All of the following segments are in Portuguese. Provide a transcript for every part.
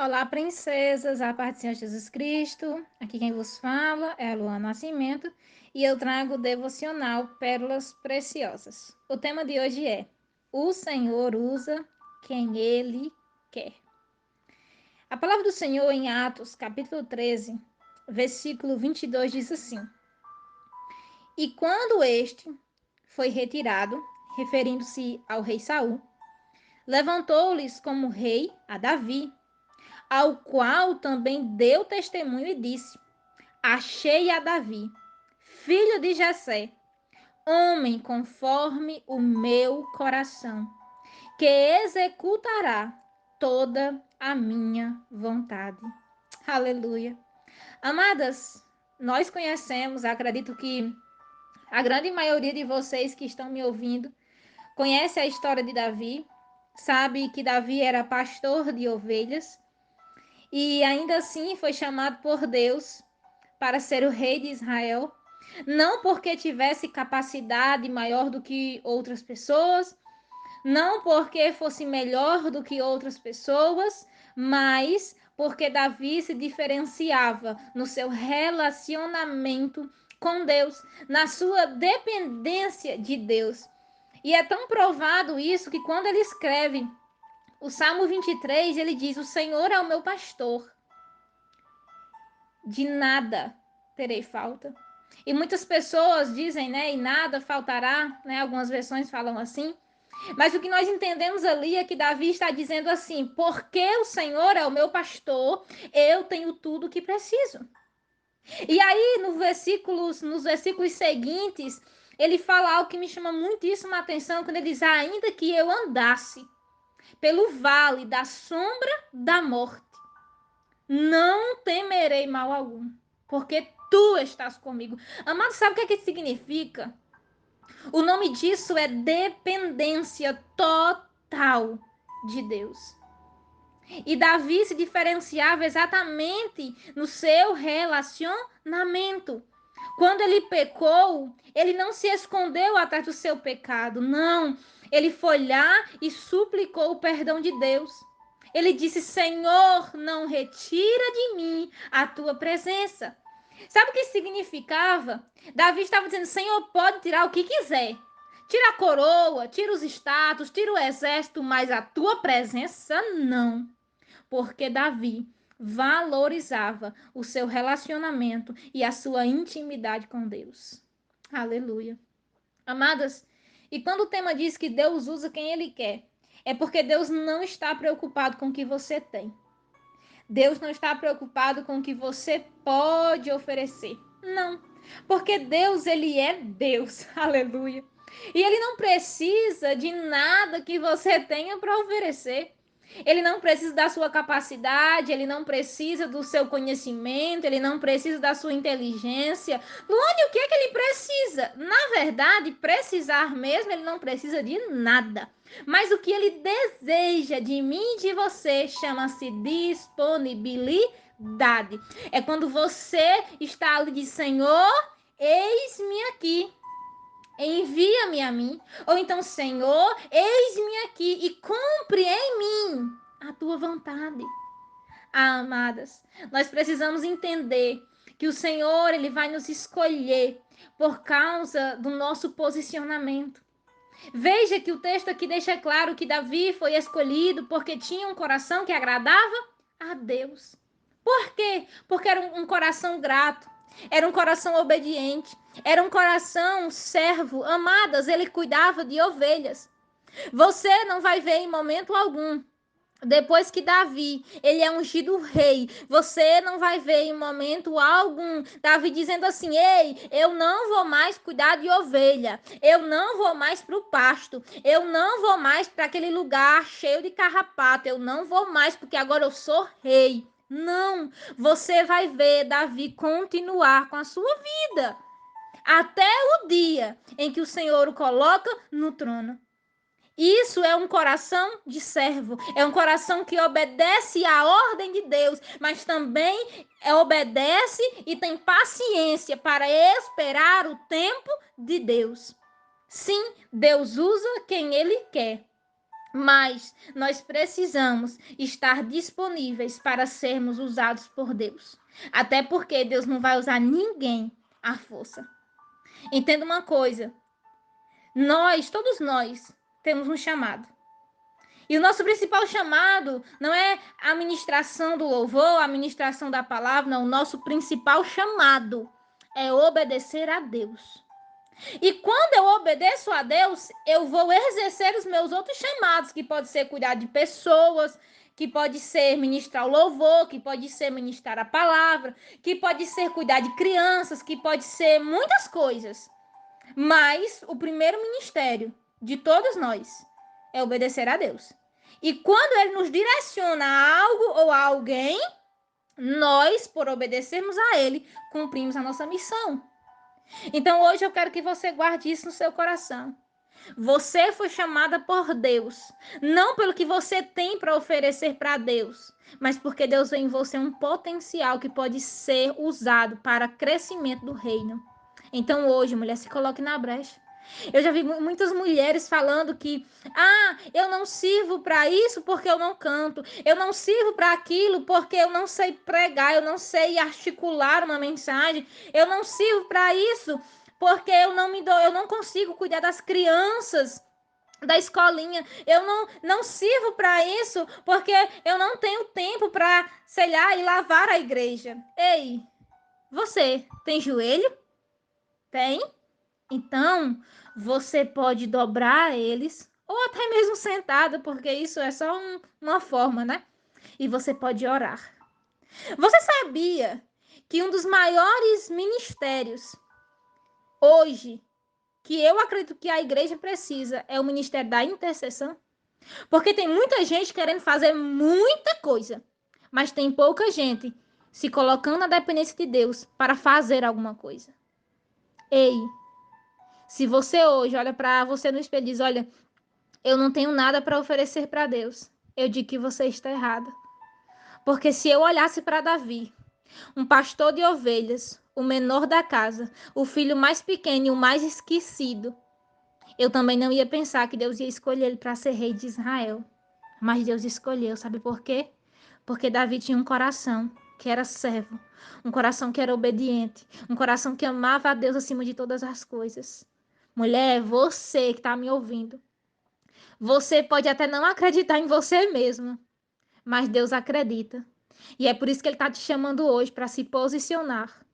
Olá, princesas, a paz do Senhor Jesus Cristo. Aqui quem vos fala é a Luana Nascimento e eu trago o devocional Pérolas Preciosas. O tema de hoje é: O Senhor usa quem Ele quer. A palavra do Senhor em Atos, capítulo 13, versículo 22 diz assim: E quando este foi retirado, referindo-se ao rei Saul, levantou-lhes como rei a Davi, ao qual também deu testemunho e disse: Achei a Davi, filho de Jessé, homem conforme o meu coração, que executará toda a minha vontade. Aleluia. Amadas, nós conhecemos, acredito que a grande maioria de vocês que estão me ouvindo conhece a história de Davi, sabe que Davi era pastor de ovelhas e ainda assim foi chamado por Deus para ser o rei de Israel, não porque tivesse capacidade maior do que outras pessoas, não porque fosse melhor do que outras pessoas, mas porque Davi se diferenciava no seu relacionamento com Deus, na sua dependência de Deus. E é tão provado isso que quando ele escreve o Salmo 23, ele diz: O Senhor é o meu pastor, de nada terei falta. E muitas pessoas dizem, né, e nada faltará, né? Algumas versões falam assim. Mas o que nós entendemos ali é que Davi está dizendo assim: porque o Senhor é o meu pastor, eu tenho tudo o que preciso. E aí, nos versículos seguintes, ele fala algo que me chama muitíssima atenção, quando ele diz: ainda que eu andasse pelo vale da sombra da morte, não temerei mal algum, porque tu estás comigo. Amado, sabe o que é que significa? O nome disso é dependência total de Deus. E Davi se diferenciava exatamente no seu relacionamento. Quando ele pecou, ele não se escondeu atrás do seu pecado, não. Ele foi lá e suplicou o perdão de Deus. Ele disse: Senhor, não retira de mim a tua presença. Sabe o que significava? Davi estava dizendo: Senhor, pode tirar o que quiser. Tira a coroa, tira os status, tira o exército, mas a tua presença não. Porque Davi valorizava o seu relacionamento e a sua intimidade com Deus. Aleluia. Amadas, e quando o tema diz que Deus usa quem Ele quer, é porque Deus não está preocupado com o que você tem. Deus não está preocupado com o que você pode oferecer. Não, porque Deus, Ele é Deus. Aleluia. E Ele não precisa de nada que você tenha para oferecer. Ele não precisa da sua capacidade, ele não precisa do seu conhecimento, ele não precisa da sua inteligência. Luane, o que é que ele precisa? Na verdade, precisar mesmo, ele não precisa de nada. Mas o que ele deseja de mim e de você chama-se disponibilidade. É quando você está ali de Senhor, eis-me aqui. Envia-me a mim. Ou então, Senhor, eis-me aqui e cumpre em mim a tua vontade. Ah, amadas, nós precisamos entender que o Senhor, ele vai nos escolher por causa do nosso posicionamento. Veja que o texto aqui deixa claro que Davi foi escolhido porque tinha um coração que agradava a Deus. Por quê? Porque era um coração grato, era um coração obediente, era um coração servo. Amadas, ele cuidava de ovelhas. Você não vai ver em momento algum, depois que Davi, ele é ungido rei, você não vai ver em momento algum Davi dizendo assim: ei, eu não vou mais cuidar de ovelha, eu não vou mais para o pasto, eu não vou mais para aquele lugar cheio de carrapato, eu não vou mais porque agora eu sou rei. Não, você vai ver Davi continuar com a sua vida até o dia em que o Senhor o coloca no trono. Isso é um coração de servo, é um coração que obedece à ordem de Deus, mas também obedece e tem paciência para esperar o tempo de Deus. Sim, Deus usa quem Ele quer. Mas nós precisamos estar disponíveis para sermos usados por Deus. Até porque Deus não vai usar ninguém à força. Entenda uma coisa: todos nós, temos um chamado. E o nosso principal chamado não é a ministração do louvor, a ministração da palavra, não. O nosso principal chamado é obedecer a Deus. E quando eu obedeço a Deus, eu vou exercer os meus outros chamados, que pode ser cuidar de pessoas, que pode ser ministrar o louvor, que pode ser ministrar a palavra, que pode ser cuidar de crianças, que pode ser muitas coisas. Mas o primeiro ministério de todos nós é obedecer a Deus. E quando ele nos direciona a algo ou a alguém, nós, por obedecermos a ele, cumprimos a nossa missão. Então hoje eu quero que você guarde isso no seu coração. Você foi chamada por Deus, não pelo que você tem para oferecer para Deus, mas porque Deus vê em você um potencial que pode ser usado para crescimento do reino. Então hoje, mulher, se coloque na brecha. Eu já vi muitas mulheres falando que, eu não sirvo para isso porque eu não canto. Eu não sirvo para aquilo porque eu não sei pregar, eu não sei articular uma mensagem. Eu não sirvo para isso porque eu não consigo cuidar das crianças da escolinha. Eu não sirvo para isso porque eu não tenho tempo para, sei lá, ir lavar a igreja. Ei, você tem joelho? Tem? Então, você pode dobrar eles, ou até mesmo sentado, porque isso é só uma forma, né? E você pode orar. Você sabia que um dos maiores ministérios hoje, que eu acredito que a igreja precisa, é o ministério da intercessão? Porque tem muita gente querendo fazer muita coisa, mas tem pouca gente se colocando na dependência de Deus para fazer alguma coisa. Ei, se você hoje olha para você no espelho e diz, olha, eu não tenho nada para oferecer para Deus, eu digo que você está errada. Porque se eu olhasse para Davi, um pastor de ovelhas, o menor da casa, o filho mais pequeno e o mais esquecido, eu também não ia pensar que Deus ia escolher ele para ser rei de Israel. Mas Deus escolheu, sabe por quê? Porque Davi tinha um coração que era servo, um coração que era obediente, um coração que amava a Deus acima de todas as coisas. Mulher, você que está me ouvindo, você pode até não acreditar em você mesma, mas Deus acredita. E é por isso que Ele está te chamando hoje para se posicionar.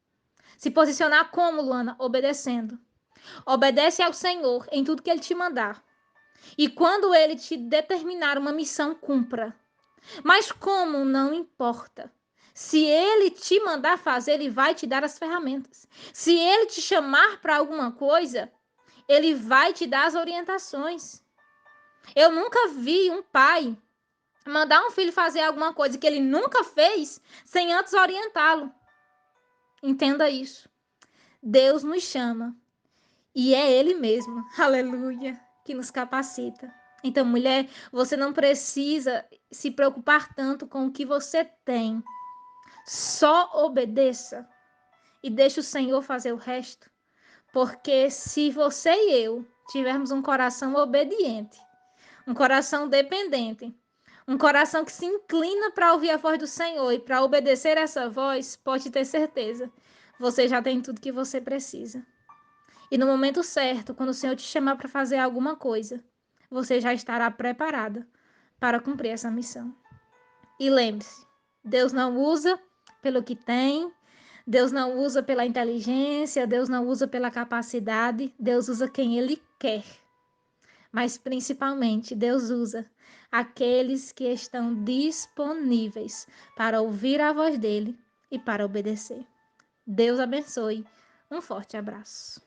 Se posicionar como, Luana? Obedecendo. Obedece ao Senhor em tudo que Ele te mandar. E quando Ele te determinar uma missão, cumpra. Mas como, não importa. Se Ele te mandar fazer, Ele vai te dar as ferramentas. Se Ele te chamar para alguma coisa, Ele vai te dar as orientações. Eu nunca vi um pai mandar um filho fazer alguma coisa que ele nunca fez sem antes orientá-lo. Entenda isso. Deus nos chama e é Ele mesmo, aleluia, que nos capacita. Então, mulher, você não precisa se preocupar tanto com o que você tem. Só obedeça e deixe o Senhor fazer o resto. Porque se você e eu tivermos um coração obediente, um coração dependente, um coração que se inclina para ouvir a voz do Senhor e para obedecer essa voz, pode ter certeza, você já tem tudo que você precisa. E no momento certo, quando o Senhor te chamar para fazer alguma coisa, você já estará preparada para cumprir essa missão. E lembre-se, Deus não usa pelo que tem, Deus não usa pela inteligência, Deus não usa pela capacidade, Deus usa quem Ele quer. Mas principalmente Deus usa aqueles que estão disponíveis para ouvir a voz dele e para obedecer. Deus abençoe. Um forte abraço.